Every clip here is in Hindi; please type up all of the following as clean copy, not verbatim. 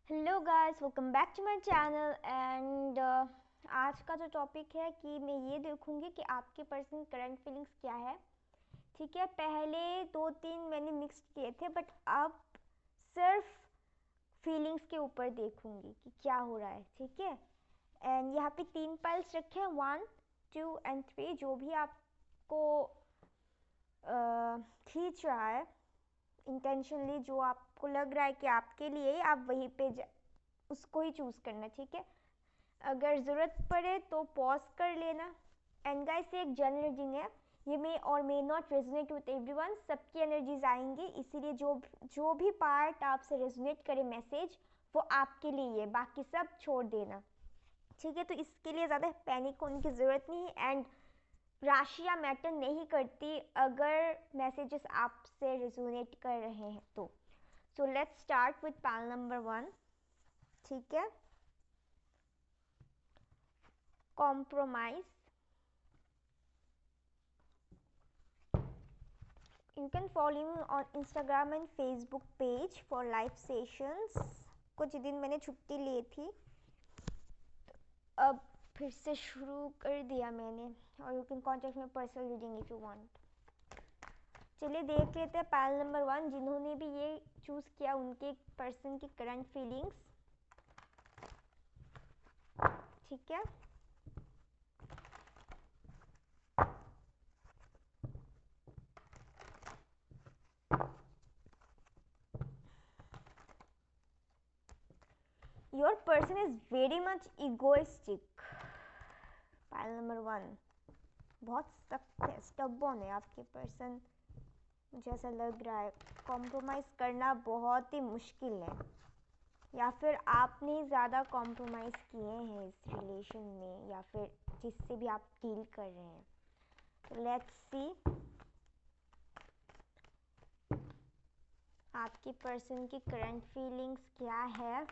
Hello guys, welcome back to my channel and आज का जो टॉपिक है कि मैं ये देखूंगी कि आपके पर्सनल करंट फीलिंग्स क्या है। ठीक है, पहले दो तीन मैंने मिक्स किए थे बट अब सिर्फ फीलिंग्स के ऊपर देखूंगी कि क्या हो रहा है। ठीक है, एंड यहाँ पे तीन पाइल्स रखे हैं, 1, 2 एंड 3। जो भी आपको खींच रहा है इंटेंशनली, जो आपको लग रहा है कि आपके लिए, आप वहीं पे उसको ही चूज़ करना। ठीक है, अगर ज़रूरत पड़े तो पॉज कर लेना। एंड गाइस, ये एक जनरल रीडिंग है, ये मे और may not resonate with everyone. सबकी एनर्जीज आएंगी, इसीलिए जो भी पार्ट आपसे रेजोनेट करे मैसेज, वो आपके लिए, बाकी सब छोड़ देना। ठीक है, तो इसके लिए ज़्यादा पैनिक होने की ज़रूरत नहीं है। एंड राशियाँ मैटर नहीं करती अगर मैसेजेस आपसे रेजोनेट कर रहे हैं तो। So let's start with panel number 1। ठीक है, compromise. You can follow me on Instagram and Facebook page for live sessions. कुछ दिन मैंने छुट्टी ली थी, अब फिर से शुरू कर दिया मैंने। और you can contact me personal reading if you want. चलिए देख लेते हैं पैनल नंबर 1, जिन्होंने भी ये चूज़ किया उनके पर्सन की करंट फीलिंग्स। ठीक है, your person is very much egoistic. Panel number 1 बहुत सख्त है, स्टबॉर्न है आपके पर्सन, मुझे ऐसा लग रहा है। कॉम्प्रोमाइज़ करना बहुत ही मुश्किल है, या फिर आपने ज़्यादा कॉम्प्रोमाइज़ किए हैं इस रिलेशन में, या फिर जिससे भी आप डील कर रहे हैं। तो लेट्स सी आपकी पर्सन की करंट फीलिंग्स क्या है।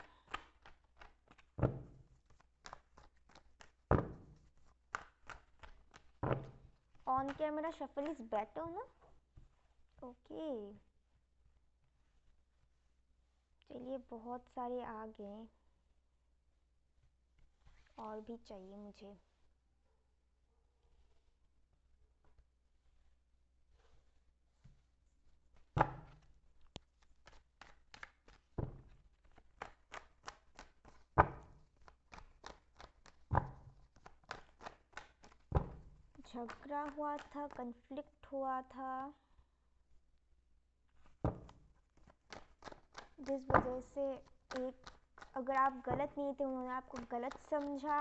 On camera shuffle is better ना। ओके, चलिए बहुत सारे आ गए, और भी चाहिए मुझे। झगड़ा हुआ था, कन्फ्लिक्ट हुआ था, जिस वजह से एक, अगर आप गलत नहीं थे उन्होंने आपको गलत समझा,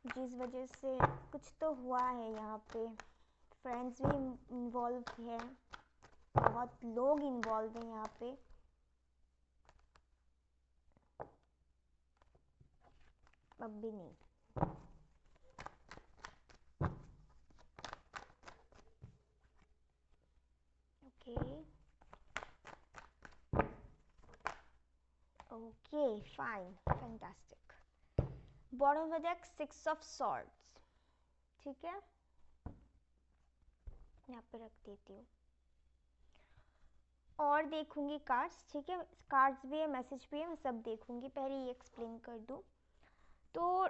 जिस वजह से कुछ तो हुआ है। यहाँ पे फ्रेंड्स भी इन्वॉल्व है, बहुत लोग इन्वॉल्व हैं यहाँ पे। अब भी नहीं। Okay okay, fine, fantastic. Bottom of the deck 6 of swords. ठीक है, यहाँ पे रख देती हूँ और देखूंगी कार्ड्स। ठीक है, कार्ड्स भी है, मैसेज भी है, मैं सब देखूंगी। पहले ये एक्सप्लेन कर दूँ तो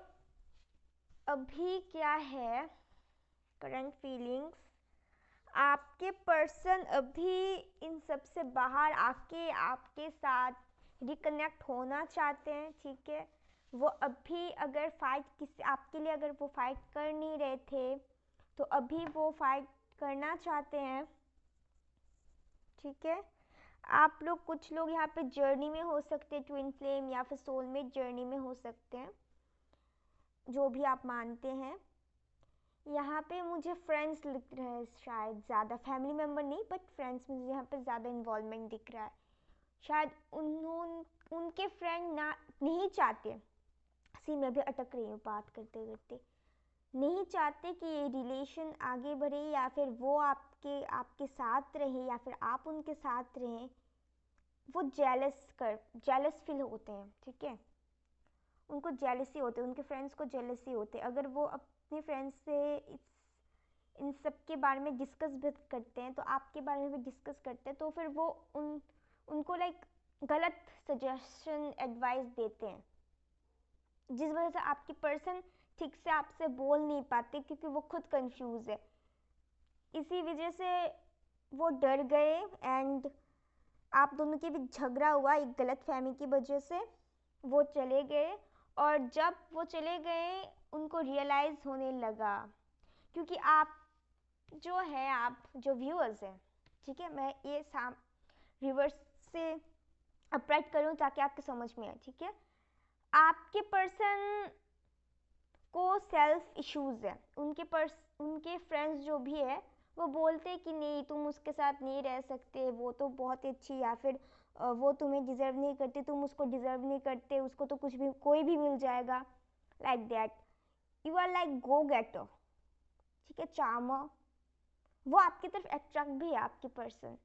अभी क्या है करंट फीलिंग्स। आपके पर्सन अभी इन सब से बाहर आके आपके साथ रिकनेक्ट होना चाहते हैं। ठीक है, वो अभी अगर फाइट किसी आपके लिए, अगर वो फाइट कर नहीं रहे थे तो अभी वो फाइट करना चाहते हैं। ठीक है, आप लोग, कुछ लोग यहाँ पे जर्नी में हो सकते हैं, ट्विन फ्लेम या फिर सोलमेट जर्नी में हो सकते हैं, जो भी आप मानते हैं। यहाँ पे मुझे फ्रेंड्स दिख रहे हैं, शायद ज़्यादा फैमिली मेम्बर नहीं, बट फ्रेंड्स में यहाँ पे ज़्यादा इन्वॉल्वमेंट दिख रहा है। शायद उनके फ्रेंड ना नहीं चाहते, सी मैं भी अटक रही हूँ बात करते करते, नहीं चाहते कि ये रिलेशन आगे बढ़े, या फिर वो आपके आपके साथ रहे, या फिर आप उनके साथ रहें। वो जेलस फील होते हैं। ठीक है, उनको जेलसी होते हैं, उनके फ्रेंड्स को जेलसी होते हैं। अगर वो अपने फ्रेंड्स से इन सब के बारे में डिस्कस भी करते हैं, तो आपके बारे में भी डिस्कस करते हैं, तो फिर वो उनको लाइक गलत सजेशन एडवाइस देते हैं, जिस वजह से आपकी पर्सन ठीक से आपसे बोल नहीं पाते क्योंकि वो खुद कंफ्यूज है। इसी वजह से वो डर गए एंड आप दोनों के बीच झगड़ा हुआ एक गलतफहमी की वजह से। वो चले गए और जब वो चले गए उनको रियलाइज़ होने लगा, क्योंकि आप जो है, आप जो व्यूअर्स हैं, ठीक है, मैं ये रिवर्स से अपराइट करूँ ताकि आपको समझ में आए, ठीक है। आपके पर्सन को सेल्फ इश्यूज़ है, उनके फ्रेंड्स जो भी है वो बोलते कि नहीं तुम उसके साथ नहीं रह सकते, वो तो बहुत ही अच्छी, या फिर वो तुम्हें डिज़र्व नहीं करते, तुम उसको डिज़र्व नहीं करते, उसको तो कुछ भी कोई भी मिल जाएगा, like that. You are like go getter, ठीक है, चार्मर। वो आपकी तरफ अट्रैक्ट भी है आपकी पर्सन,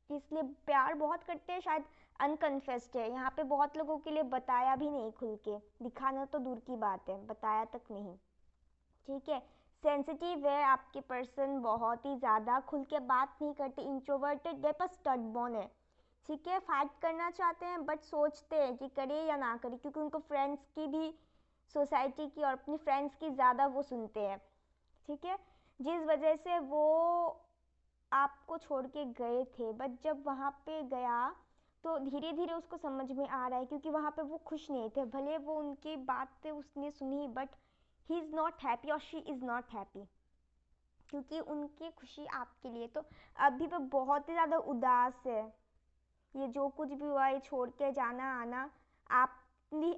इसलिए प्यार बहुत करते हैं, शायद अनकन्फेस्ड है। यहाँ पे बहुत लोगों के लिए बताया भी नहीं, खुल के दिखाना तो दूर की बात है, बताया तक नहीं, ठीक है। सेंसिटिव है आपके पर्सन, बहुत ही ज़्यादा खुल के बात नहीं करते, इंट्रोवर्टेड, मेरे पास स्टडबॉर्न है, ठीक है। फाइट करना चाहते हैं बट सोचते हैं कि करे या ना करे, क्योंकि उनको फ्रेंड्स की भी, सोसाइटी की और अपनी फ्रेंड्स की ज़्यादा वो सुनते हैं, ठीक है। जिस वजह से वो आपको छोड़ के गए थे, बट जब वहाँ पे गया तो धीरे धीरे उसको समझ में आ रहा है, क्योंकि वहाँ पे वो खुश नहीं थे, भले वो उनकी बातें उसने सुनी but he is not happy और शी इज़ नॉट हैप्पी, क्योंकि उनकी खुशी आपके लिए तो अभी पे बहुत ही ज़्यादा उदास है। ये जो कुछ भी हुआ, ये छोड़ के जाना आना,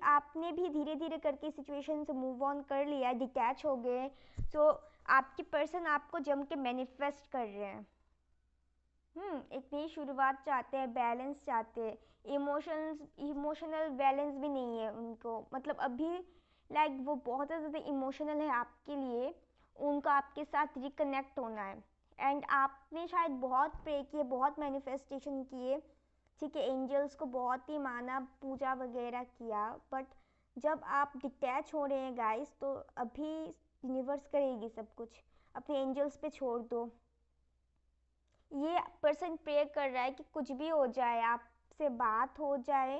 आपने भी धीरे धीरे करके सिचुएशन से मूव ऑन कर लिया, डिटैच हो गए। सो आपकी पर्सन आपको जम के मैनिफेस्ट कर रहे हैं, एक नई शुरुआत चाहते हैं, बैलेंस चाहते हैं। इमोशनल बैलेंस भी नहीं है उनको, मतलब अभी लाइक वो बहुत ज़्यादा इमोशनल है आपके लिए, उनको आपके साथ रिकनेक्ट होना है। एंड आपने शायद बहुत प्रे किए, बहुत मैनिफेस्टेशन किए, ठीक है, एंजल्स को बहुत ही माना, पूजा वगैरह किया, बट जब आप डिटैच हो रहे हैं गाइस, तो अभी यूनिवर्स करेगी सब कुछ, अपने एंजल्स पे छोड़ दो। ये पर्सन प्रे कर रहा है कि कुछ भी हो जाए, आपसे बात हो जाए,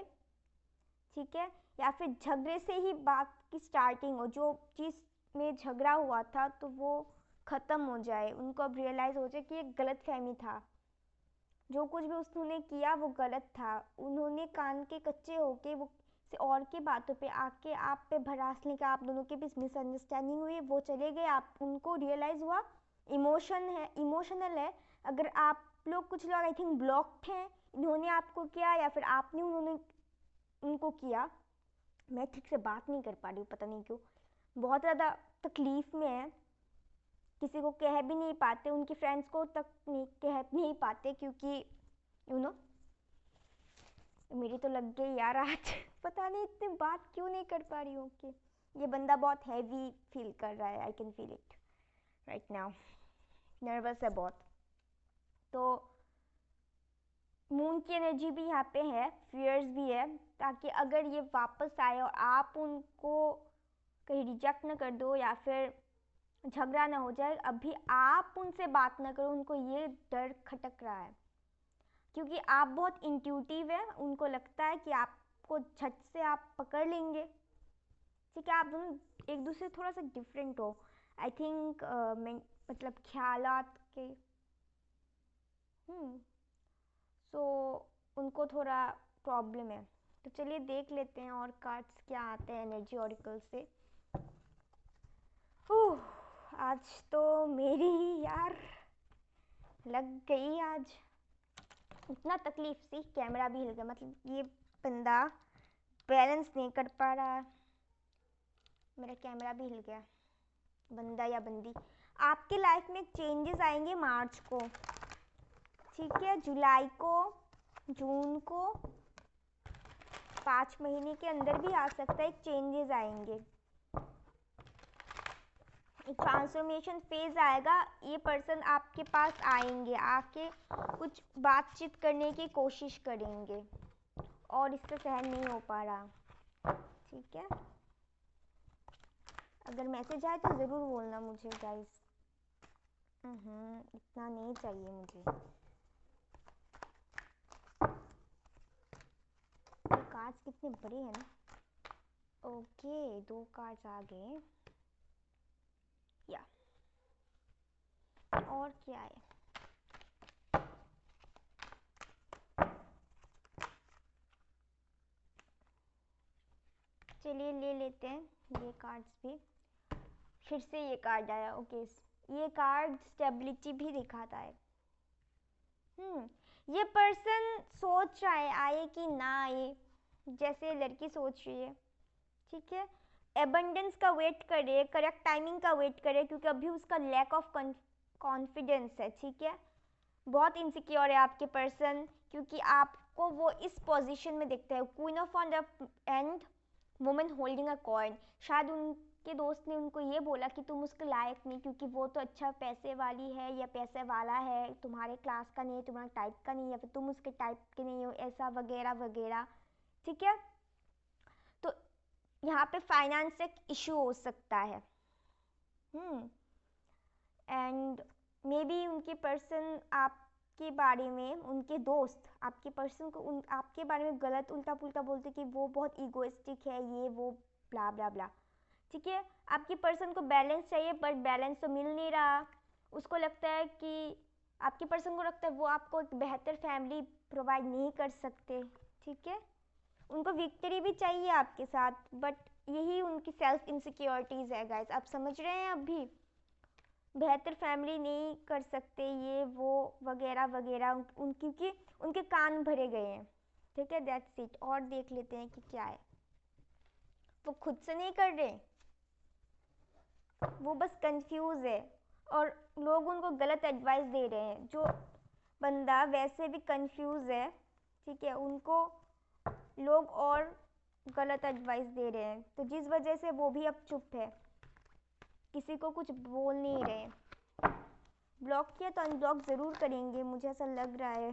ठीक है, या फिर झगड़े से ही बात की स्टार्टिंग हो, जो चीज़ में झगड़ा हुआ था तो वो ख़त्म हो जाए, उनको अब रियलाइज़ हो जाए कि ये गलत फहमी था, जो कुछ भी उसने किया वो गलत था। उन्होंने कान के कच्चे होके वो से और की बातों पे आके आप पे भड़ास लेके आप दोनों के बीच मिसअंडरस्टैंडिंग हुई, वो चले गए, आप उनको रियलाइज़ हुआ इमोशनल है। अगर आप लोग, कुछ लोग आई थिंक ब्लॉक्ड हैं, इन्होंने आपको किया या फिर आपने उन्होंने उनको किया, मैं ठीक से बात नहीं कर पा रही हूँ, पता नहीं क्यों, बहुत ज़्यादा तकलीफ़ में है, किसी को कह भी नहीं पाते, उनकी फ्रेंड्स को तक नहीं कह नहीं पाते, क्योंकि यू नो मेरी तो लग गई यार आज पता नहीं इतनी बात क्यों नहीं कर पा रही हूँ कि ये बंदा बहुत हैवी फील कर रहा है, I can feel it right now, nervous है बहुत। तो मून की एनर्जी भी यहाँ पे है, फियर्स भी है, ताकि अगर ये वापस आए और आप उनको कहीं रिजेक्ट ना कर दो या फिर झगड़ा ना हो जाए, अभी आप उनसे बात ना करो, उनको ये डर खटक रहा है, क्योंकि आप बहुत इंट्यूटिव है, उनको लगता है कि आपको झट से आप पकड़ लेंगे, ठीक है। आप दोनों एक दूसरे थोड़ा सा डिफरेंट हो, आई थिंक, मतलब ख्यालात के, सो उनको थोड़ा प्रॉब्लम है। तो चलिए देख लेते हैं और कार्ड्स क्या आते हैं एनर्जी ऑरिकल से। आज तो मेरी ही यार लग गई, आज इतना तकलीफ सी, कैमरा भी हिल गया, मतलब ये बंदा बैलेंस नहीं कर पा रहा, मेरा कैमरा भी हिल गया, बंदा या बंदी। आपकी लाइफ में चेंजेस आएंगे मार्च को, ठीक है, जुलाई को, जून को, 5 महीने के अंदर भी आ सकता है, चेंजेस आएंगे, एक ट्रांसफॉर्मेशन फेज आएगा, ये पर्सन आपके पास आएंगे, आके कुछ बातचीत करने की कोशिश करेंगे और इससे सहन नहीं हो पा रहा, ठीक है। अगर मैसेज आए तो ज़रूर बोलना मुझे गाइस, इतना नहीं चाहिए मुझे। कार्ड्स कितने बड़े हैं ना। ओके 2 कार्ड्स आ गए। या और क्या है? चलिए ले लेते हैं ये कार्ड्स भी। फिर से ये कार्ड आया। ओके ये कार्ड स्टेबिलिटी भी दिखाता है। ये पर्सन सोच रहा है आए कि ना आए, जैसे लड़की सोच रही है। ठीक है, एबंडेंस का वेट करे, करेक्ट टाइमिंग का वेट करे, क्योंकि अभी उसका लैक ऑफ कॉन्फिडेंस है। ठीक है, बहुत इनसिक्योर है आपके पर्सन, क्योंकि आपको वो इस पोजीशन में देखता है, queen of on the end, women holding a coin. शायद उनके दोस्त ने उनको ये बोला कि तुम उसके लायक नहीं, क्योंकि वो तो अच्छा पैसे वाली है या पैसे वाला है, तुम्हारे क्लास का नहीं है, तुम्हारे टाइप का नहीं, या फिर तुम उसके टाइप के नहीं हो, ऐसा वगैरह वगैरह। ठीक है, तो यहाँ पे फाइनेंस एक इशू हो सकता है। एंड मे बी उनके पर्सन आपके बारे में, उनके दोस्त आपके पर्सन को आपके बारे में गलत उल्टा पुल्टा बोलते कि वो बहुत ईगोइस्टिक है, ये वो ब्ला ब्ला ब्ला। ठीक है, आपके पर्सन को बैलेंस चाहिए, बट बैलेंस तो मिल नहीं रहा। उसको लगता है कि आपके पर्सन को लगता है वो आपको एक बेहतर फैमिली प्रोवाइड नहीं कर सकते। ठीक है, उनको विक्ट्री भी चाहिए आपके साथ, बट यही उनकी सेल्फ इनसिक्योरिटीज है गाइस। आप समझ रहे हैं? अभी बेहतर फैमिली नहीं कर सकते, ये वो वगैरह वगैरह, क्योंकि उनके कान भरे गए हैं। ठीक है, दैट्स इट। और देख लेते हैं कि क्या है। वो खुद से नहीं कर रहे, वो बस कंफ्यूज है और लोग उनको गलत एडवाइस दे रहे हैं। जो बंदा वैसे भी कंफ्यूज है, ठीक है, उनको लोग और गलत एडवाइस दे रहे हैं, तो जिस वजह से वो भी अब चुप है, किसी को कुछ बोल नहीं रहे। ब्लॉक किया तो अनब्लॉक ज़रूर करेंगे, मुझे ऐसा लग रहा है,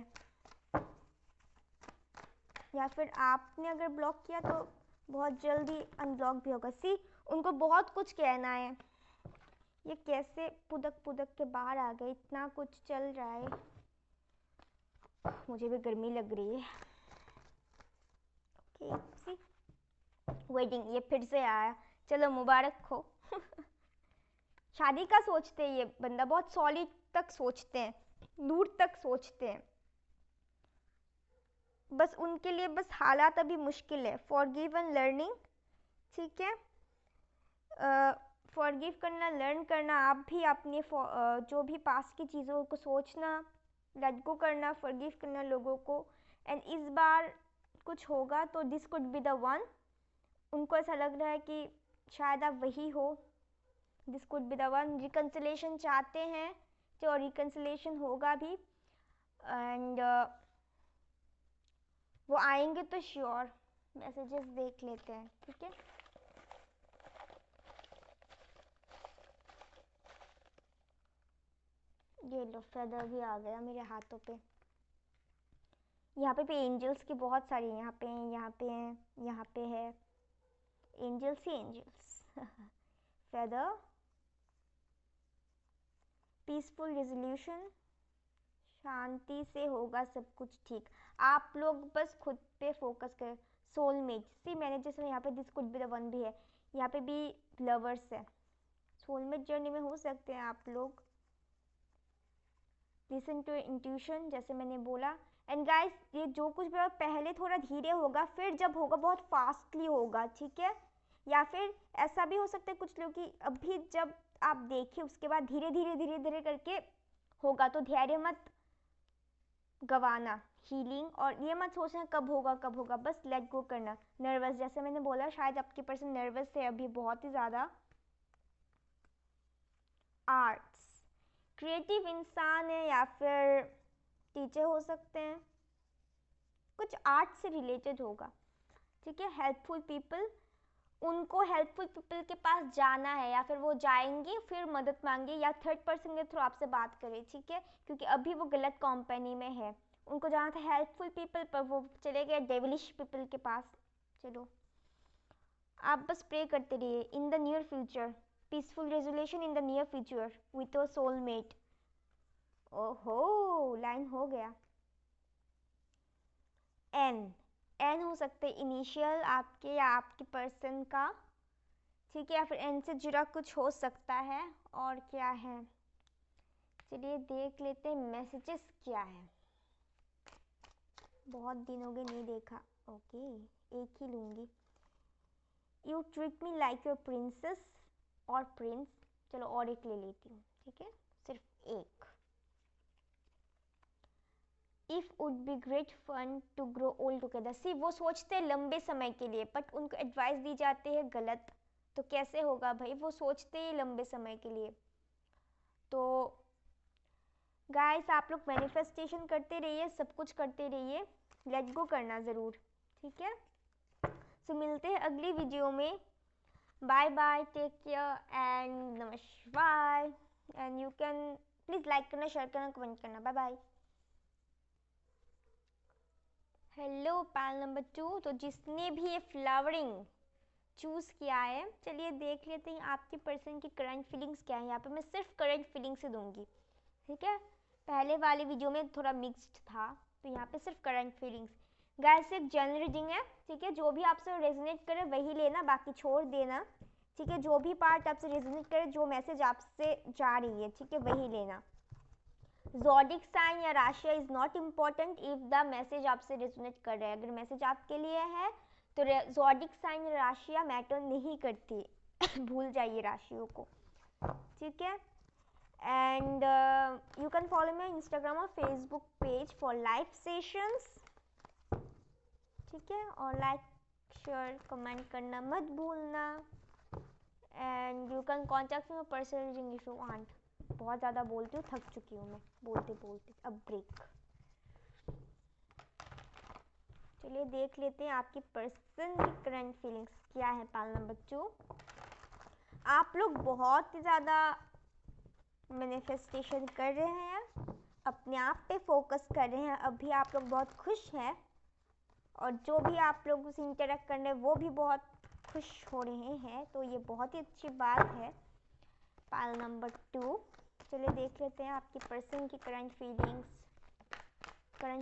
या फिर आपने अगर ब्लॉक किया तो बहुत जल्दी अनब्लॉक भी होगा। सी, उनको बहुत कुछ कहना है। ये कैसे पुदक पुदक के बाहर आ गए? इतना कुछ चल रहा है, मुझे भी गर्मी लग रही है। ओके सी, वेडिंग, ये फिर से आया। चलो मुबारक हो। शादी का सोचते हैं ये बंदा, बहुत सॉलिड तक सोचते हैं, दूर तक सोचते हैं। बस उनके लिए बस हालात अभी मुश्किल है। Forgive and learning. ठीक है, फॉरगिव करना, लर्न करना, आप भी अपने जो भी पास की चीज़ों को सोचना, लेट गो करना, फॉरगिव करना लोगों को। एंड इस बार कुछ होगा तो this could be the one. उनको ऐसा लग रहा है कि शायद आप वही हो, this could be the one. Reconciliation चाहते हैं तो रिकन्सिलेशन होगा भी, एंड वो आएंगे तो श्योर। मैसेजेस देख लेते हैं। ठीक है, ये लो फेदर भी आ गया मेरे हाथों पे। यहाँ पे एंजल्स की बहुत सारी, यहाँ पे हैं, यहाँ पे हैं, यहाँ पे है, एंजल्स ही एंजल्स। फेदर, पीसफुल रेजोल्यूशन, शांति से होगा सब कुछ ठीक। आप लोग बस खुद पे फोकस करें। सोलमेट, सी मैंने जैसे यहाँ पे this could be the one भी है, यहाँ पे भी लवर्स है। सोलमेट जर्नी में हो सकते हैं आप लोग। लिसन टू इंट्यूशन, जैसे मैंने बोला। एंड गाइस, ये जो कुछ भी पहले थोड़ा धीरे होगा, फिर जब होगा बहुत फास्टली होगा। ठीक है, या फिर ऐसा भी हो सकता है कुछ लोग कि अभी जब आप देखिए उसके बाद धीरे धीरे धीरे धीरे करके होगा, तो धैर्य मत गवाना। हीलिंग, और ये मत सोचना कब होगा कब होगा, बस लेट गो करना। नर्वस, जैसे मैंने बोला शायद आपके पर्सन नर्वस है अभी बहुत ही ज़्यादा। आर्ट्स, क्रिएटिव इंसान है या फिर टीचर हो सकते हैं, कुछ आर्ट से रिलेटेड होगा। ठीक है, हेल्पफुल पीपल, उनको हेल्पफुल पीपल के पास जाना है, या फिर वो जाएंगे फिर मदद मांगे, या थर्ड पर्सन के थ्रू आपसे बात करें। ठीक है, क्योंकि अभी वो गलत कंपनी में है। उनको जाना था हेल्पफुल पीपल, पर वो चले गए डेविलिश पीपल के पास। चलो, आप बस प्रे करते रहिए। In the near future, peaceful resolution in the near future with your soulmate. ओहो, लाइन हो गया। एन, एन हो सकते हैं इनिशियल आपके या आपकी पर्सन का, ठीक है, या फिर एन से जुड़ा कुछ हो सकता है। और क्या है, चलिए देख लेते हैं मैसेजेस क्या है। बहुत दिन हो गए नहीं देखा। ओके, एक ही लूँगी। You treat me like your princess और प्रिंस। चलो और एक ले लेती हूँ, ठीक है, सिर्फ एक। If would be great fun to grow old together. See वो सोचते हैं लंबे समय के लिए, बट उनको एडवाइस दी जाती है गलत, तो कैसे होगा भाई, वो सोचते हैं लंबे समय के लिए। तो गाइस आप लोग मैनिफेस्टेशन करते रहिए, सब कुछ करते रहिए, लेट गो करना ज़रूर, ठीक है। सो मिलते हैं अगली वीडियो में। Bye bye, take care and नमस्कार। And you can please like करना, शेयर करना, कमेंट करना। Bye bye. Hello panel number 2, तो जिसने भी ये फ्लावरिंग चूज़ किया है, चलिए देख लेते हैं आपकी पर्सन की करंट फीलिंग्स क्या है। यहाँ पे मैं सिर्फ करंट फीलिंग्स से दूंगी, ठीक है। पहले वाली वीडियो में थोड़ा मिक्स्ड था, तो यहाँ पे सिर्फ करंट फीलिंग्स। गाइस एक जनरल रीडिंग है, ठीक है, जो भी आपसे रेजोनेट करे वही लेना, बाकी छोड़ देना, ठीक है। जो भी पार्ट आपसे रेजोनेट करे, जो मैसेज आपसे जा रही है, ठीक है, वही लेना। ज़ोडिक साइन या राशि is not important if the message आपसे रेजोनेट कर रहा है। अगर मैसेज आपके लिए है तो ज़ोडिक साइन या राशियाँ मैटर नहीं करती भूल जाइए राशियों को, ठीक है। And you can follow my Instagram और Facebook page for live sessions, ठीक है। और लाइक शेयर कमेंट करना मत भूलना। And you can contact me personal reading if you want. बहुत ज़्यादा बोलती हूँ, थक चुकी हूँ मैं बोलते बोलते, अब ब्रेक। चलिए देख लेते हैं आपकी पर्सन की करंट फीलिंग्स क्या है। पैनल नंबर 2, आप लोग बहुत ही ज़्यादा मैनिफेस्टेशन कर रहे हैं, अपने आप पे फोकस कर रहे हैं। अभी आप लोग बहुत खुश हैं और जो भी आप लोग से इंटरेक्ट कर रहे हैं वो भी बहुत खुश हो रहे हैं, तो ये बहुत ही अच्छी बात है। पैनल नंबर 2, चलिए देख लेते हैं आपकी पर्सन की current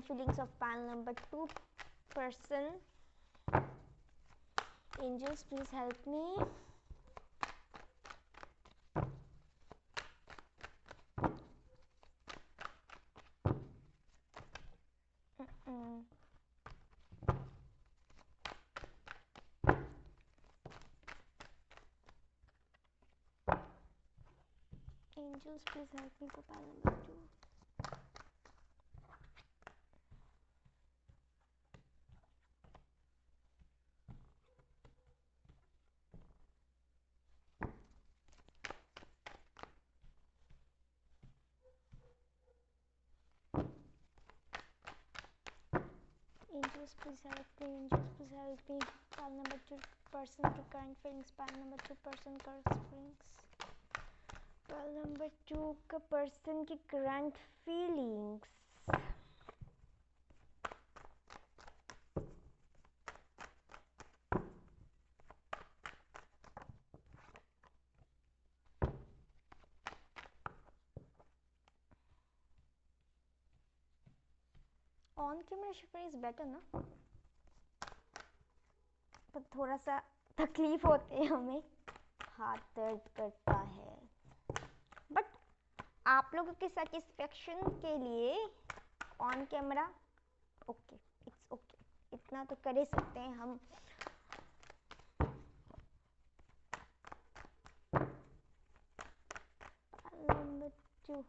feelings of panel number 2 person. Angels please help me. Angels, please help me for panel number 2. Angels, please help me. Angels, please help me. Panel number 2 person to current feelings. Panel number 2 person current feelings. Panel number 2 का person की current feelings. On camera shift is better ना, पर थोड़ा सा तकलीफ होती है हमें, हाथ दर्द करता है, बट आप लोगों के सेटिस्फेक्शन के लिए on camera okay, it's okay, इतना तो कर ही सकते हैं हम। नंबर 2,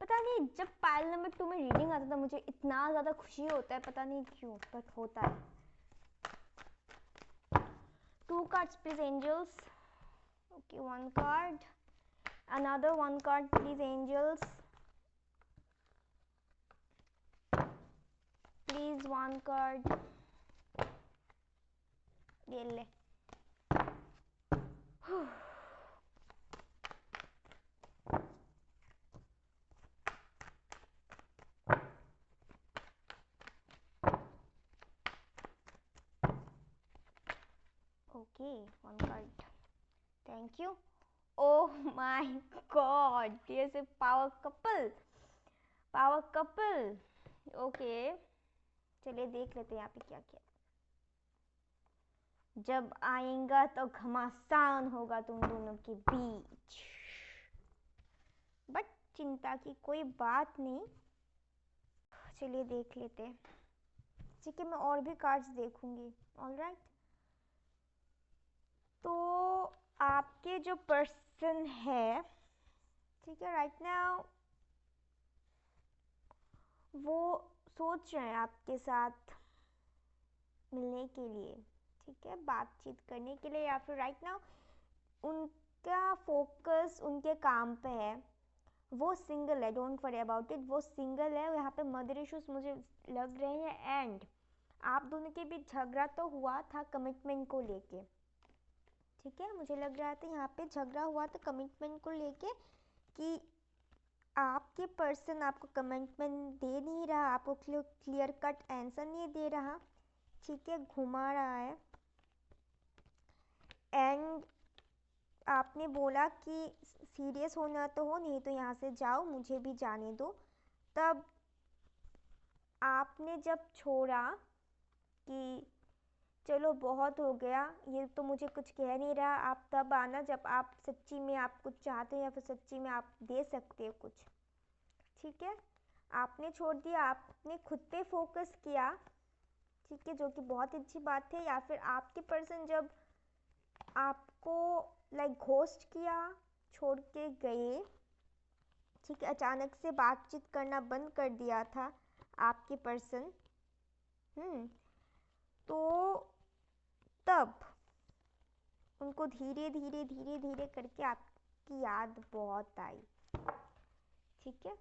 पता नहीं जब पायल नंबर 2 में रीडिंग आता था मुझे इतना ज़्यादा खुशी होता है, पता नहीं क्यों, बट होता है। 2 cards please angels. Okay, 1 card, another 1 card please angels. Please 1 card. ये ले। Okay, 1 card. Thank you. Oh my God, here's a power couple. Power couple. Okay. चलिए देख लेते हैं यहाँ पे क्या क्या। जब आएगा तो घमासान होगा तुम दोनों के बीच, बट चिंता की कोई बात नहीं। चलिए देख लेते हैं। ठीक है, मैं और भी कार्ड्स देखूंगी। ऑलराइट, तो आपके जो पर्सन है, ठीक है, राइट नाउ वो सोच रहे हैं आपके साथ मिलने के लिए, ठीक है, बातचीत करने के लिए, या फिर राइट नाउ उनका फोकस उनके काम पे है। वो सिंगल है, डोंट वरी अबाउट इट, वो सिंगल है। यहाँ पे मदर इश्यूज मुझे लग रहे हैं, एंड आप दोनों के बीच झगड़ा तो हुआ था कमिटमेंट को लेके। ठीक है, मुझे लग रहा था यहाँ पे झगड़ा हुआ था कमिटमेंट को लेके, कि आपके पर्सन आपको कमिटमेंट दे नहीं रहा, आपको क्लियर कट आंसर नहीं दे रहा, ठीक है, घुमा रहा है। एंड आपने बोला कि सीरियस होना तो हो, नहीं तो यहाँ से जाओ, मुझे भी जाने दो। तब आपने जब छोड़ा कि चलो बहुत हो गया, ये तो मुझे कुछ कह नहीं रहा, आप तब आना जब आप सच्ची में आप कुछ चाहते हैं या फिर सच्ची में आप दे सकते हो कुछ। ठीक है, आपने छोड़ दिया, आपने खुद पे फोकस किया, ठीक है, जो कि बहुत अच्छी बात है। या फिर आपके पर्सन जब आपको लाइक घोस्ट किया, छोड़ के गए, ठीक है, अचानक से बातचीत करना बंद कर दिया था आपके पर्सन, तो तब उनको धीरे धीरे धीरे धीरे करके आपकी याद बहुत आई, ठीक है,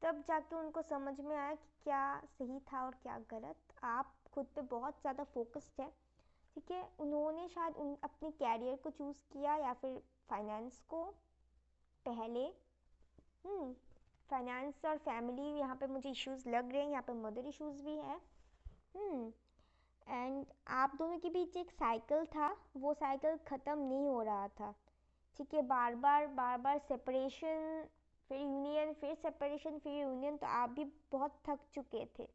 तब जाके उनको समझ में आया कि क्या सही था और क्या गलत। आप खुद पे बहुत ज़्यादा फोकस्ड है, ठीक है, उन्होंने शायद अपने कैरियर को चूज़ किया या फिर फाइनेंस को पहले। फाइनेंस और फैमिली यहाँ पे मुझे इश्यूज लग रहे हैं, यहाँ पे मदर इश्यूज भी हैं। एंड आप दोनों के बीच एक साइकिल था, वो साइकिल ख़त्म नहीं हो रहा था, ठीक है, बार बार सेपरेशन, फिर यूनियन, फिर सेपरेशन, फिर यूनियन, तो आप भी बहुत थक चुके थे।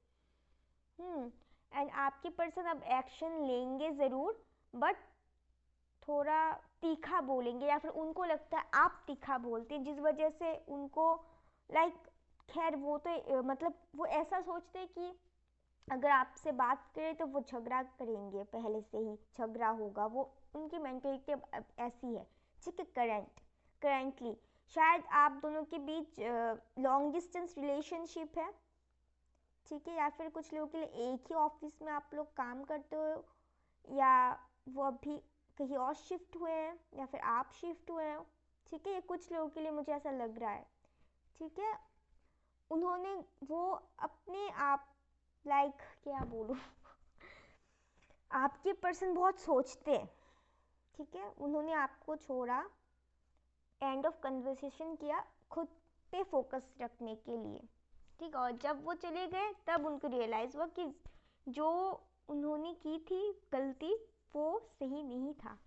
एंड आपके पर्सन अब एक्शन लेंगे ज़रूर, बट थोड़ा तीखा बोलेंगे, या फिर उनको लगता है आप तीखा बोलते हैं, जिस वजह से उनको लाइक खैर वो तो मतलब वो ऐसा सोचते हैं कि अगर आपसे बात करें तो वो झगड़ा करेंगे, पहले से ही झगड़ा होगा, वो उनकी मेंटेलिटी अब ऐसी है, ठीक है। करेंटली शायद आप दोनों के बीच लॉन्ग डिस्टेंस रिलेशनशिप है, ठीक है, या फिर कुछ लोगों के लिए एक ही ऑफिस में आप लोग काम करते हो, या वो अभी कहीं और शिफ्ट हुए हैं, या फिर आप शिफ्ट हुए हो, ठीक है, ये कुछ लोगों के लिए मुझे ऐसा लग रहा है, ठीक है। उन्होंने वो अपने आप लाइक क्या बोलूं आपके पर्सन बहुत सोचते हैं, ठीक है, उन्होंने आपको छोड़ा, एंड ऑफ कन्वर्सेशन किया खुद पे फोकस रखने के लिए, ठीक, और जब वो चले गए तब उनको रियलाइज़ हुआ कि जो उन्होंने की थी गलती वो सही नहीं था।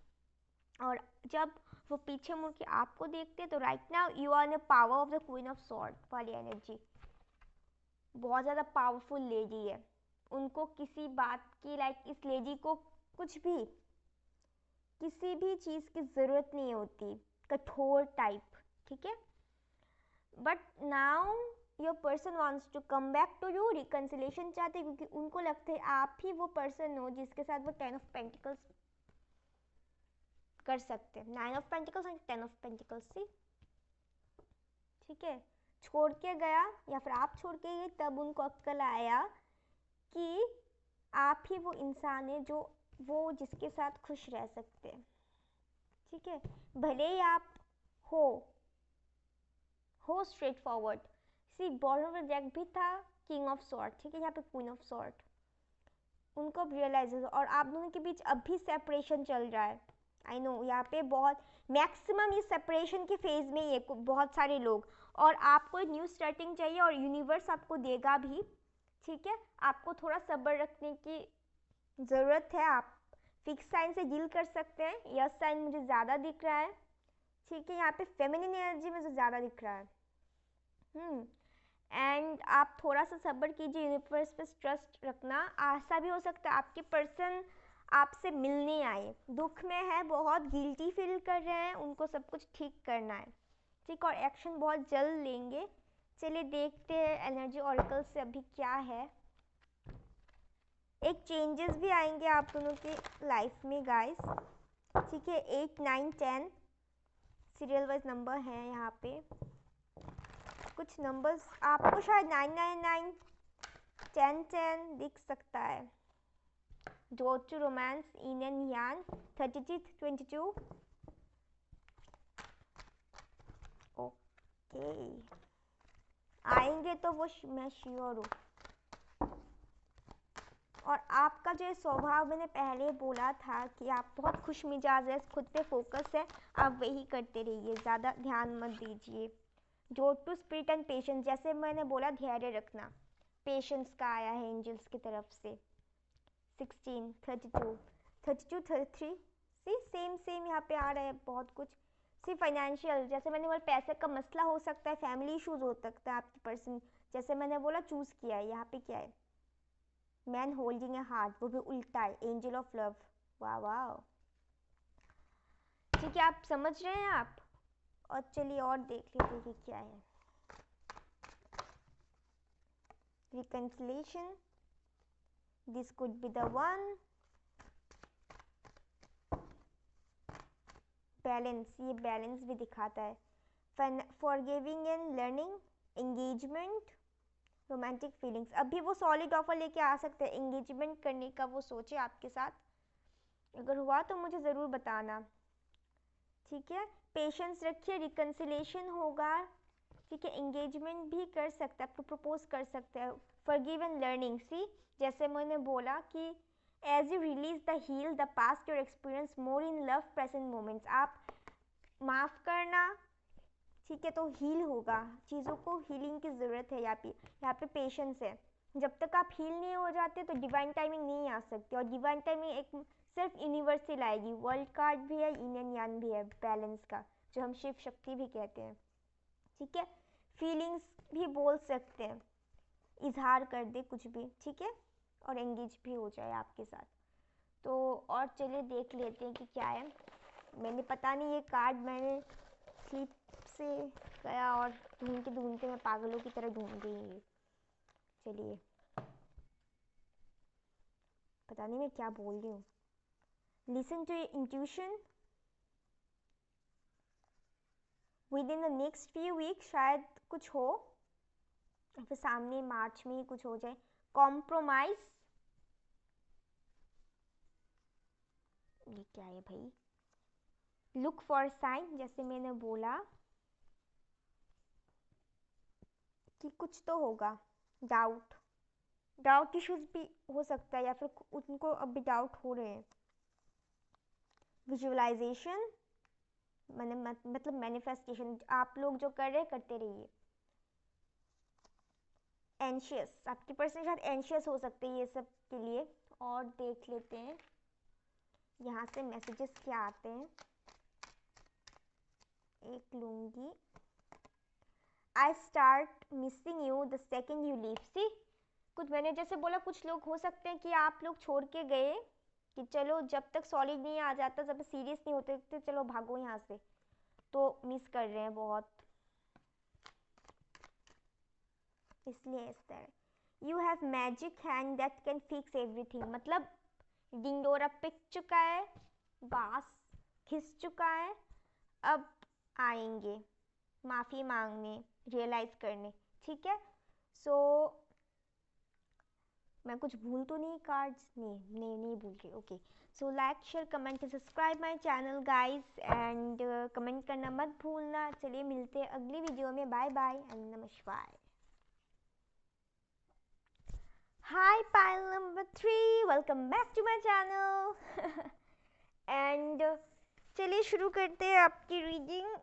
और जब वो पीछे मुड़ के आपको देखते तो right now you are the power of the queen of sword वाली एनर्जी, बहुत ज़्यादा पावरफुल लेडी है। उनको किसी बात की लाइक इस लेडी को कुछ भी किसी भी चीज़ की ज़रूरत नहीं होती, कठोर टाइप, ठीक है, but now your person wants to come back to you, reconciliation चाहते क्योंकि उनको लगता है आप ही वो पर्सन हो जिसके साथ वो 10 ऑफ पेंटिकल्स कर सकते हैं, 9 of pentacles and 10 of pentacles see, ठीक है, छोड़ के गया या फिर आप छोड़ के गए, तब उनको अक्ल आया कि आप ही वो इंसान है जो वो जिसके साथ खुश रह सकते हैं, ठीक है, भले ही आप हो straight forward. See bottom of the deck भी था किंग ऑफ सॉर्ड, ठीक है, यहाँ पे क्वीन ऑफ सॉर्ड, उनको अब रियलाइज, और आप दोनों के बीच अब भी सेपरेशन चल रहा है। आई नो यहाँ पे बहुत मैक्सिमम इस सेपरेशन के फेज में ये बहुत सारे लोग, और आपको न्यू स्टार्टिंग चाहिए और यूनिवर्स आपको देगा भी, ठीक है, आपको थोड़ा सब्र रखने की ज़रूरत है। आप फिक्स साइन से डील कर सकते हैं, यस साइन मुझे ज़्यादा दिख रहा है, ठीक है, यहाँ पे फेमिनिन एनर्जी मुझे ज़्यादा दिख रहा है। एंड आप थोड़ा सा सब्र कीजिए, यूनिवर्स पे ट्रस्ट रखना। ऐसा भी हो सकता है आपके पर्सन आपसे मिलने आए, दुख में है, बहुत गिल्टी फील कर रहे हैं, उनको सब कुछ ठीक करना है, ठीक, और एक्शन बहुत जल्द लेंगे। चलिए देखते हैं एनर्जी ऑरेकल से अभी क्या है। एक चेंजेस भी आएंगे आप दोनों के लाइफ में गाइस, ठीक है। 8, 9, 10 सीरियल वाइज नंबर हैं यहाँ पे। कुछ नंबर्स आपको शायद 999, 1010 दिख सकता है। Road to romance, yin and yang, 33, 22। Okay, आएंगे तो वो मैं श्योर हूँ। और आपका जो स्वभाव मैंने पहले बोला था कि आप बहुत खुश मिजाज है, खुद पे फोकस है, आप वही करते रहिए, ज़्यादा ध्यान मत दीजिए। जो टू स्पिरिट एंड पेशेंस, जैसे मैंने बोला धैर्य रखना, पेशेंस का आया है एंजल्स की तरफ से। 16, 32, 32, 33 सी सेम यहाँ पे आ रहा है बहुत कुछ। सिर्फ फाइनेंशियल, जैसे मैंने बोला पैसे का मसला हो सकता है, फैमिली इशूज हो सकता है आपकी पर्सन, जैसे मैंने बोला चूज किया है। यहाँ पे क्या है, मैन होल्डिंग ए हार्ट, वो भी उल्टा है, एंजल ऑफ लव। वाह वाह, ठीक है, आप समझ रहे हैं आप। और चलिए और देख लीजिए कि क्या है। Reconciliation, this could be the one. Balance, ये बैलेंस भी दिखाता है। Forgiving and learning, engagement, romantic feelings. अभी वो सॉलिड ऑफर लेके आ सकते हैं एंगेजमेंट करने का, वो सोचे आपके साथ। अगर हुआ तो मुझे ज़रूर बताना, ठीक है। पेशेंस रखिए, रिकंसिलेशन होगा, ठीक है। एंगेजमेंट भी कर सकते हैं, आपको प्रपोज कर सकते हैं। फॉरगिव एंड लर्निंग, सी जैसे मैंने बोला कि as you release the heal the past your experience more in love present moments. आप माफ़ करना, ठीक है, तो हील होगा, चीज़ों को हीलिंग की ज़रूरत है। यहाँ पे पेशेंस है। जब तक आप हील नहीं हो जाते तो डिवाइन टाइमिंग नहीं आ सकती, और डिवाइन टाइमिंग एक सिर्फ यूनिवर्सल आएगी। वर्ल्ड कार्ड भी है, इन यान भी है, बैलेंस का, जो हम शिव शक्ति भी कहते हैं, ठीक है। फीलिंग्स भी बोल सकते हैं, इजहार कर दे कुछ भी, ठीक है, और एंगेज भी हो जाए आपके साथ। तो और चलिए देख लेते हैं कि क्या है। मैंने पता नहीं ये कार्ड मैंने स्लीप से गया और ढूंढते ढूंढते मैं पागलों की तरह ढूंढ गई। चलिए, पता नहीं मैं क्या बोल रही हूँ। Listen to your intuition, within the next few week शायद कुछ हो, फिर सामने मार्च में ही कुछ हो जाए। कॉम्प्रोमाइज, ये क्या है भाई। लुक फॉर साइन, जैसे मैंने बोला कि कुछ तो होगा। डाउट, डाउट इश्यूज भी हो सकता है, या फिर उनको अभी डाउट हो रहे हैं। विजुअलाइजेशन, मैंने मतलब मैनिफेस्टेशन, आप लोग जो कर रहे हैं करते रहिए। एंशियस, आपकी पर्सन शायद एंशियस हो सकते हैं ये सब के लिए। और देख लेते हैं यहाँ से मैसेजेस क्या आते हैं। एक लूंगी। I start missing you the second you leave. See, कुछ मैंने जैसे बोला, कुछ लोग हो सकते हैं कि आप लोग छोड़ के गए कि चलो जब तक सॉलिड नहीं आ जाता, जब सीरियस नहीं होते तो चलो भागो यहाँ से, तो मिस कर रहे हैं बहुत, इसलिए इस तरह। You have magic hand that can fix everything, मतलब डिंडोरा पिक चुका है, बास खिस चुका है, अब आएंगे माफ़ी मांगने, रियलाइज़ करने, ठीक है। सो मैं कुछ भूल तो नहीं कार्ड्स, नहीं भूल रही। Okay, so like share comment subscribe my channel guys, and comment करना मत भूलना। चलिए मिलते हैं अगली वीडियो में, बाय बाय एंड नमस्कार। Hi pile number 3, welcome back to my channel. And चलिए शुरू करते हैं आपकी रीडिंग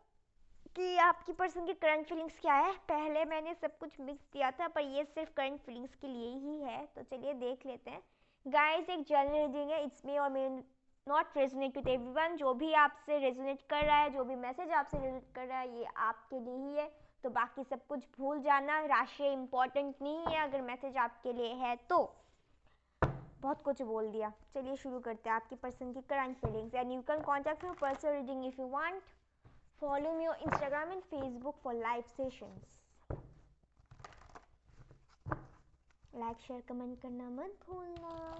कि आपकी पर्सन की करंट फीलिंग्स क्या है। पहले मैंने सब कुछ मिक्स दिया था, पर ये सिर्फ करंट फीलिंग्स के लिए ही है, तो चलिए देख लेते हैं। गाइस, एक जनरल रीडिंग है, इट्स मे और may not resonate with everyone. जो भी आपसे रेजोनेट कर रहा है, जो भी मैसेज आपसे रेजोनेट कर रहा है, ये आपके लिए ही है। तो बाकी सब कुछ भूल जाना, राशि इम्पोर्टेंट नहीं है, अगर मैसेज आपके लिए है तो। बहुत कुछ बोल दिया, चलिए शुरू करते हैं आपकी पर्सन की current feelings. And you can contact me personal reading if you want. Follow me on Instagram and Facebook for live sessions. Like share comment करना मत भूलना।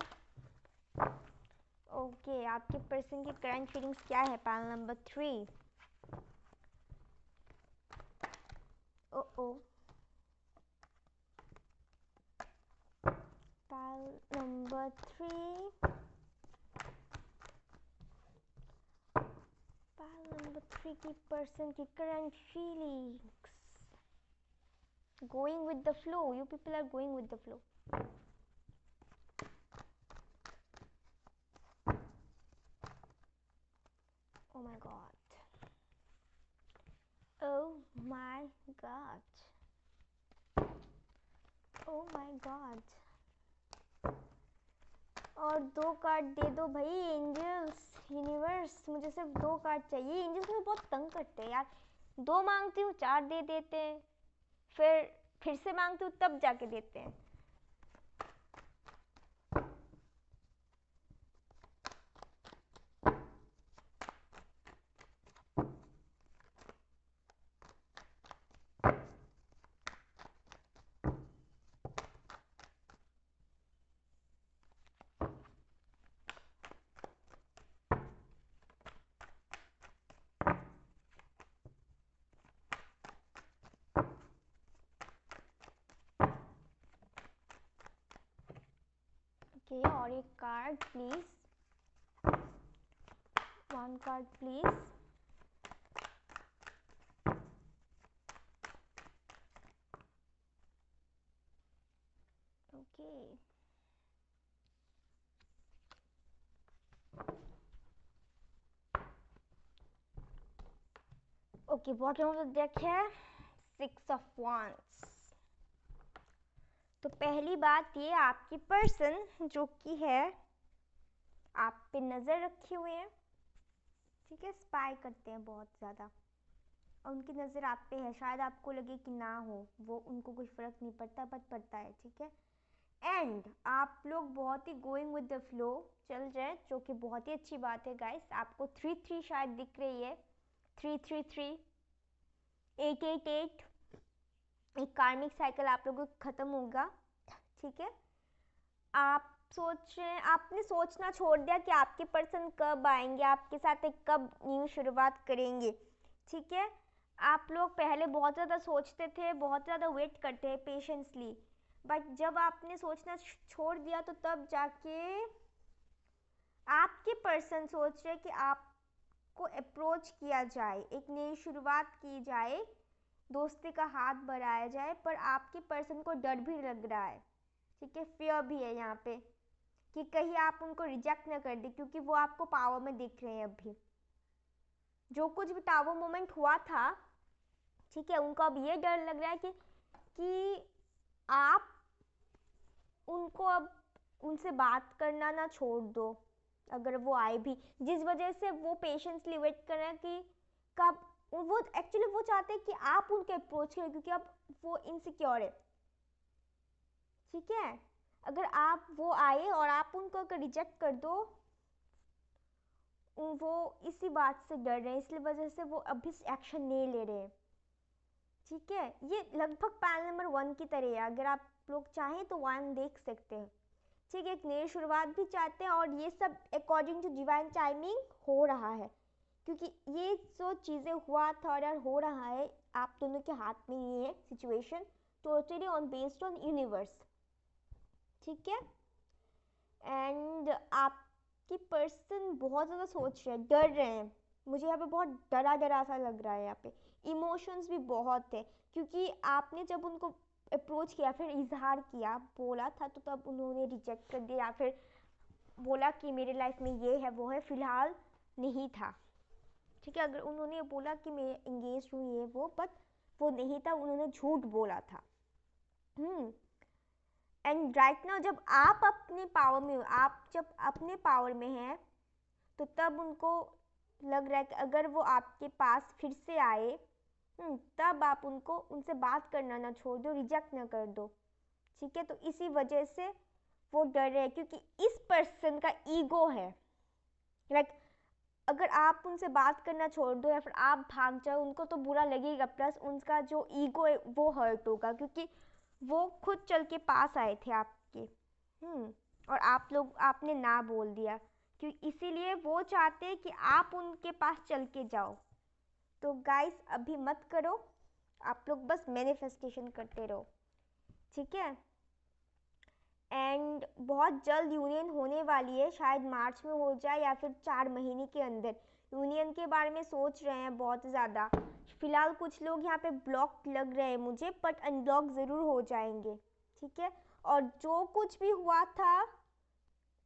ओके, आपके पर्सन की करंट फीलिंग्स क्या है? Panel number 3। ओ पैनल नंबर 3, पैनल नंबर 3 की पर्सन की current feelings. Going with the flow. You people are going with the flow. Oh my god. Oh my god. Oh my god. और 2 कार्ड दे दो भाई एंजल्स, यूनिवर्स, मुझे सिर्फ 2 कार्ड चाहिए। एंजल्स मुझे बहुत तंग करते हैं यार, 2 मांगती हूँ 4 दे देते हैं, फिर से मांगती हूँ तब जाके देते हैं। ओके, और एक card please, 1 card please. Okay, okay, bottom of the deck है 6 ऑफ वांड्स। तो पहली बात ये, आपकी पर्सन जो कि है आप पे नज़र रखे हुए हैं, ठीक है, स्पाई करते हैं बहुत ज़्यादा, और उनकी नज़र आप पे है। शायद आपको लगे कि ना हो, वो उनको कुछ फ़र्क नहीं पड़ता, बट पड़ता है, ठीक है। एंड आप लोग बहुत he going with the flow चल रहे, जो कि बहुत ही अच्छी बात है गाइस। आपको 3-3 शायद दिख रही है, 3-3-3, 8-8-8, एक कार्मिक साइकिल आप लोगों का ख़त्म होगा, ठीक है। आप सोच रहे हैं, आपने सोचना छोड़ दिया कि आपके पर्सन कब आएंगे, आपके साथ एक कब न्यू शुरुआत करेंगे, ठीक है। आप लोग पहले बहुत ज़्यादा सोचते थे, बहुत ज़्यादा वेट करते हैं पेशेंसली, बट जब आपने सोचना छोड़ दिया तो तब जाके आपके पर्सन सोच रहे कि आपको अप्रोच किया जाए, एक नई शुरुआत की जाए, दोस्ती का हाथ बढ़ाया जाए, पर आपके पर्सन को डर भी लग रहा है, ठीक है, फियर भी है यहाँ पे कि कहीं आप उनको रिजेक्ट ना कर दे, क्योंकि वो आपको पावर में दिख रहे हैं अभी। जो कुछ भी टावर मोमेंट हुआ था, ठीक है, उनको अब ये डर लग रहा है कि आप उनको अब उनसे बात करना ना छोड़ दो, अगर वो आए भी, जिस वजह से वो पेशेंसली वेट कर रहे हैं कि कब वो एक्चुअली वो चाहते हैं कि आप उनके अप्रोच करें, क्योंकि अब वो इनसिक्योर है, ठीक है। अगर आप वो आए और आप उनको अगर रिजेक्ट कर दो, वो इसी बात से डर रहे हैं, इसलिए वजह से वो अभी एक्शन नहीं ले रहे हैं, ठीक है। ये लगभग पैनल नंबर 1 की तरह है, अगर आप लोग चाहें तो 1 देख सकते हैं, ठीक है। एक नई शुरुआत भी चाहते हैं, और ये सब अकॉर्डिंग टू डिवाइन टाइमिंग हो रहा है, क्योंकि ये जो चीज़ें हुआ था और यार हो रहा है, आप दोनों के हाथ में ये है situation, totally on based on universe, ठीक है। एंड आपकी पर्सन बहुत ज़्यादा सोच रहे हैं, डर रहे हैं, मुझे यहाँ पे बहुत डरा डरा सा लग रहा है, यहाँ पे इमोशंस भी बहुत है, क्योंकि आपने जब उनको अप्रोच किया, फिर इजहार किया, बोला था, तो तब उन्होंने रिजेक्ट कर दिया, या फिर बोला कि मेरे लाइफ में ये है वो है, फिलहाल नहीं था, ठीक है। अगर उन्होंने बोला कि मैं एंगेज हूँ ये वो, बट वो नहीं था, उन्होंने झूठ बोला था। एंड राइट नाउ जब आप अपने पावर में हो, आप जब अपने पावर में हैं, तो तब उनको लग रहा है कि अगर वो आपके पास फिर से आए, तब आप उनसे बात करना ना छोड़ दो, रिजेक्ट ना कर दो, ठीक है। तो इसी वजह से वो डर रहे हैं, क्योंकि इस पर्सन का ईगो है, लाइक अगर आप उनसे बात करना छोड़ दो या फिर आप भाग जाओ, उनको तो बुरा लगेगा, प्लस उनका जो ईगो है वो हर्ट होगा, क्योंकि वो खुद चल के पास आए थे आपके, और आपने ना बोल दिया, क्योंकि इसीलिए वो चाहते हैं कि आप उनके पास चल के जाओ। तो गाइस अभी मत करो, आप लोग बस मैनिफेस्टेशन करते रहो, ठीक है। एंड बहुत जल्द यूनियन होने वाली है, शायद मार्च में हो जाए या फिर 4 महीने के अंदर। यूनियन के बारे में सोच रहे हैं बहुत ज़्यादा, फिलहाल कुछ लोग यहाँ पे ब्लॉक लग रहे हैं मुझे, बट अनब्लॉक ज़रूर हो जाएंगे, ठीक है। और जो कुछ भी हुआ था,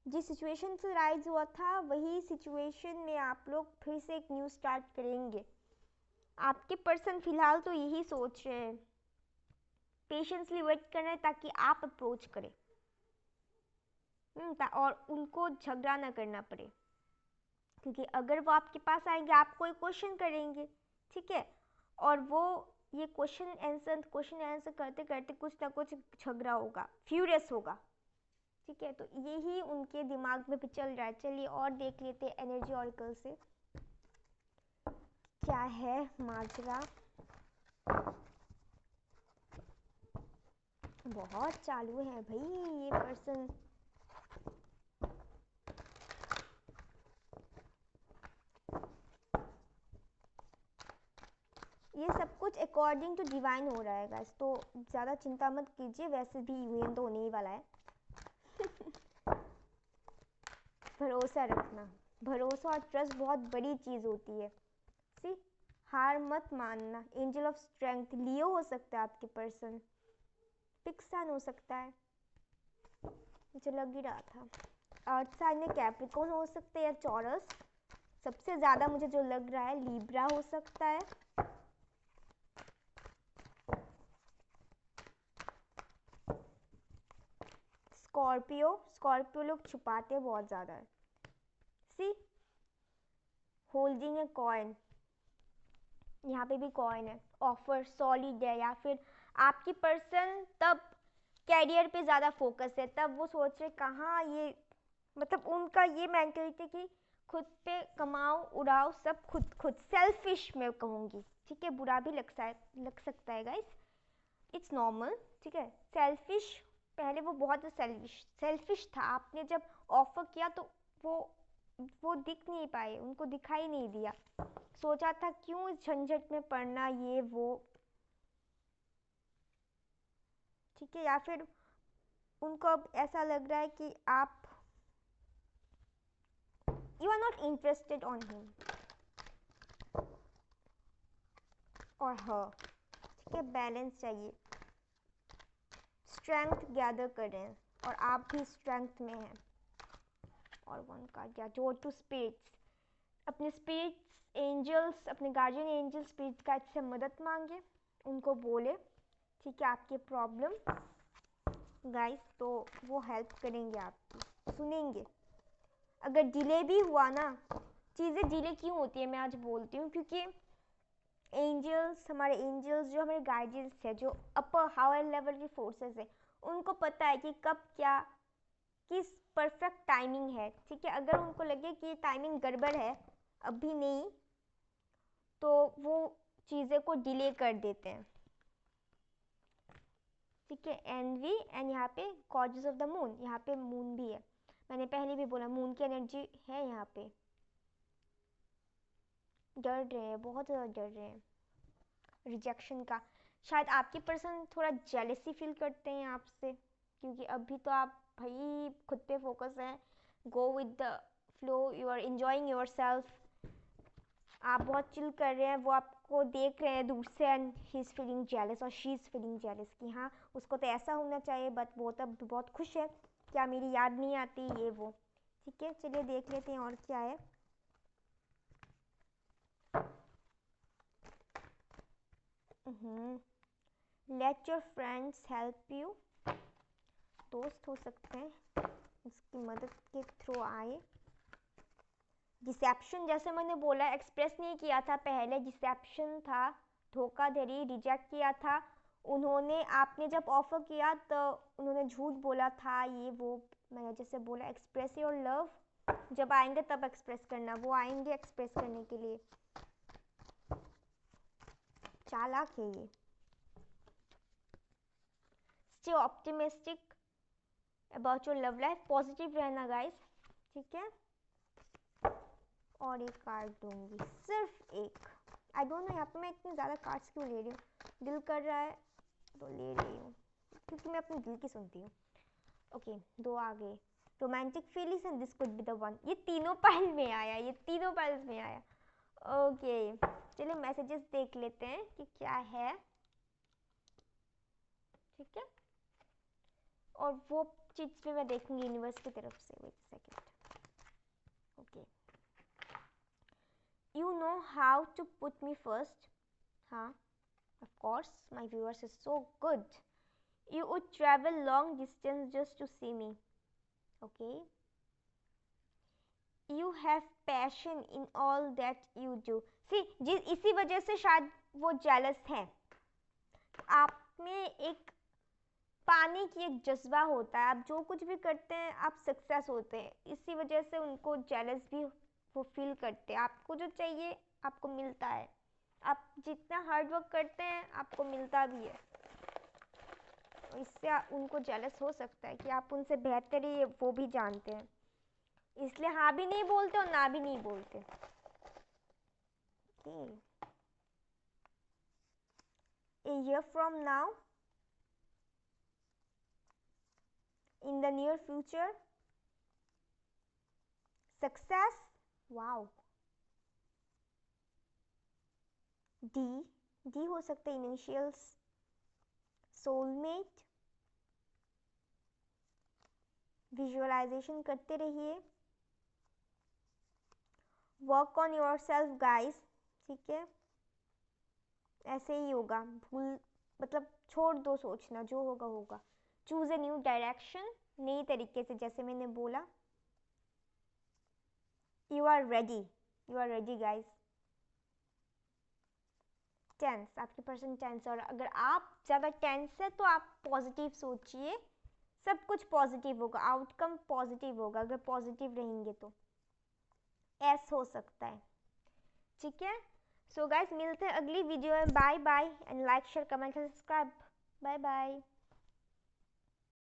जिस सिचुएशन से राइज हुआ था, वही सिचुएशन में आप लोग फिर से एक न्यू स्टार्ट करेंगे। आपके पर्सन फिलहाल तो यही सोच रहे हैं, पेशेंसली वेट कर रहे हैं ताकि आप अप्रोच करें, और उनको झगड़ा ना करना पड़े, क्योंकि अगर वो आपके पास आएंगे आप कोई क्वेश्चन करेंगे, ठीक है, और वो ये क्वेश्चन आंसर करते करते कुछ ना कुछ झगड़ा होगा, फ्यूरियस होगा, ठीक है। तो यही उनके दिमाग में भी चल रहा है। चलिए और देख लेते हैं एनर्जी ऑरिकल से क्या है माजरा। बहुत चालू है भाई ये पर्सन, ये सब कुछ अकॉर्डिंग टू डिवाइन हो रहा है गाइस, तो ज़्यादा चिंता मत कीजिए, वैसे भी यूनियन तो होने ही वाला है। भरोसा रखना, भरोसा और ट्रस्ट बहुत बड़ी चीज़ होती है। सी, हार मत मानना। एंजल ऑफ स्ट्रेंथ लियो हो सकता है आपके पर्सन, फिक्स साइन हो सकता है, मुझे लग ही रहा था। अर्थ साइन में कैप्रिकॉर्न हो सकता है या चॉरस, सबसे ज़्यादा मुझे जो लग रहा है लीब्रा हो सकता है। स्कॉर्पियो लोग छुपाते हैं बहुत ज़्यादा है। सी, होल्डिंग ए कॉइन, यहाँ पे भी कॉइन है, ऑफर सॉलिड है, या फिर आपकी पर्सन तब कैरियर पे ज़्यादा फोकस है, तब वो सोच रहे कहाँ ये, मतलब उनका ये मेंटलिटी कि खुद पे कमाओ उड़ाओ सब खुद खुद, सेल्फिश मैं कहूँगी, ठीक है, बुरा भी लग सकता है गाइस, इट्स नॉर्मल, ठीक है। सेल्फिश, पहले वो बहुत सेल्फिश था, आपने जब ऑफर किया तो वो दिख नहीं पाए, उनको दिखाई नहीं दिया, सोचा था क्यों इस झंझट में पड़ना ये वो, ठीक है। या फिर उनको अब ऐसा लग रहा है कि आप you are not interested on him और हर, ठीक है, बैलेंस चाहिए, स्ट्रेंथ गैदर करें, और आप भी स्ट्रेंथ में हैं। और वन का क्या, जो टू स्पिरिट्स, अपने स्पिरिट्स एंजल्स, अपने गार्जियन एंजल स्पिरिट्स का से मदद मांगे, उनको बोले, ठीक है, आपके प्रॉब्लम गाइस, तो वो हेल्प करेंगे आपकी, सुनेंगे। अगर डिले भी हुआ ना, चीज़ें डिले क्यों होती है मैं आज बोलती हूँ, क्योंकि हमारे एंजल्स जो हमारे गाइडेंस है, जो अपर हायर लेवल की फोर्सेस है, उनको पता है कि कब क्या किस परफेक्ट टाइमिंग है, ठीक है। अगर उनको लगे कि टाइमिंग गड़बड़ है, अभी नहीं, तो वो चीज़ें को डिले कर देते हैं, ठीक है। एनवी, एंड यहाँ पे गॉडेस ऑफ द मून, यहाँ पे मून भी है, मैंने पहले भी बोला मून की एनर्जी है यहाँ पे, डर रहे हैं, बहुत ज़्यादा डर रहे हैं रिजेक्शन का। शायद आपके पर्सन थोड़ा जेलसी फील करते हैं आपसे, क्योंकि अभी तो आप भाई खुद पे फोकस है, go with the flow, you are enjoying yourself, आप बहुत चिल कर रहे हैं, वो आपको देख रहे हैं दूर से, and he is feeling jealous और शी इज़ फीलिंग जेलस कि हाँ उसको तो ऐसा होना चाहिए, बट वो तब बहुत खुश है, क्या मेरी याद नहीं आती ये वो, ठीक है। चलिए देख लेते हैं और क्या है। Let your friends help you, दोस्त हो सकते हैं उसकी मदद के थ्रू आए। डिसेप्शन, जैसे मैंने बोला, एक्सप्रेस नहीं किया था पहले, डिसेप्शन था, धोखाधड़ी, रिजेक्ट किया था उन्होंने। आपने जब ऑफर किया तो उन्होंने झूठ बोला था, ये वो। मैंने जैसे बोला एक्सप्रेस योर लव, जब आएंगे तब एक्सप्रेस करना, वो आएंगे एक्सप्रेस करने के लिए। चालाक है ये। Stay optimistic about your love life, positive रहना गाइस, ठीक है। और एक कार्ड दूंगी, सिर्फ एक। आई डोंट नो यहाँ पे मैं इतने ज़्यादा कार्ड्स क्यों ले रही हूँ, दिल कर रहा है तो ले रही हूँ, क्योंकि मैं अपने दिल की सुनती हूँ। ओके, दो आ गए। Romantic feelings and this could be the one. ये तीनों पाइल में आया, ये तीनों पाइल्स में आया। ओके, चलिए मैसेजेस देख लेते हैं कि क्या है, ठीक है। और वो चीज़ भी मैं देखूंगी यूनिवर्स की तरफ से। Wait second. Okay, you know how to put me first, huh? Of course, my viewers is so good. You would travel long distance just to see me, okay? You have passion in all that you do. See, इसी वजह से शायद वो jealous हैं। आप में एक पाने की एक जज्बा होता है, आप जो कुछ भी करते हैं आप सक्सेस होते हैं, इसी वजह से उनको जेलस भी वो फील करते हैं। आपको जो चाहिए आपको मिलता है, आप जितना हार्ड वर्क करते हैं आपको मिलता भी है, इससे उनको जेलस हो सकता है कि आप उनसे बेहतर ही वो भी जानते हैं, इसलिए हाँ भी नहीं बोलते और ना भी नहीं बोलते। A year from now, in the near future, success, wow, D हो सकता है इनिशियल्स, सोलमेट, विजुअलाइजेशन करते रहिए, work on your self guys, ठीक है। ऐसे ही होगा, भूल मतलब छोड़ दो सोचना, जो होगा होगा। चूज ए न्यू डायरेक्शन, नई तरीके से, जैसे मैंने बोला। You are ready guys. Tense, आपकी पर्सन टेंस, और अगर आप ज़्यादा टेंस है तो आप पॉजिटिव सोचिए, सब कुछ पॉजिटिव होगा, आउटकम पॉजिटिव होगा अगर पॉजिटिव रहेंगे तो। एस हो सकता है, ठीक है। सो गाइस, मिलते हैं अगली वीडियो में। Bye bye and like share comment subscribe. Bye bye.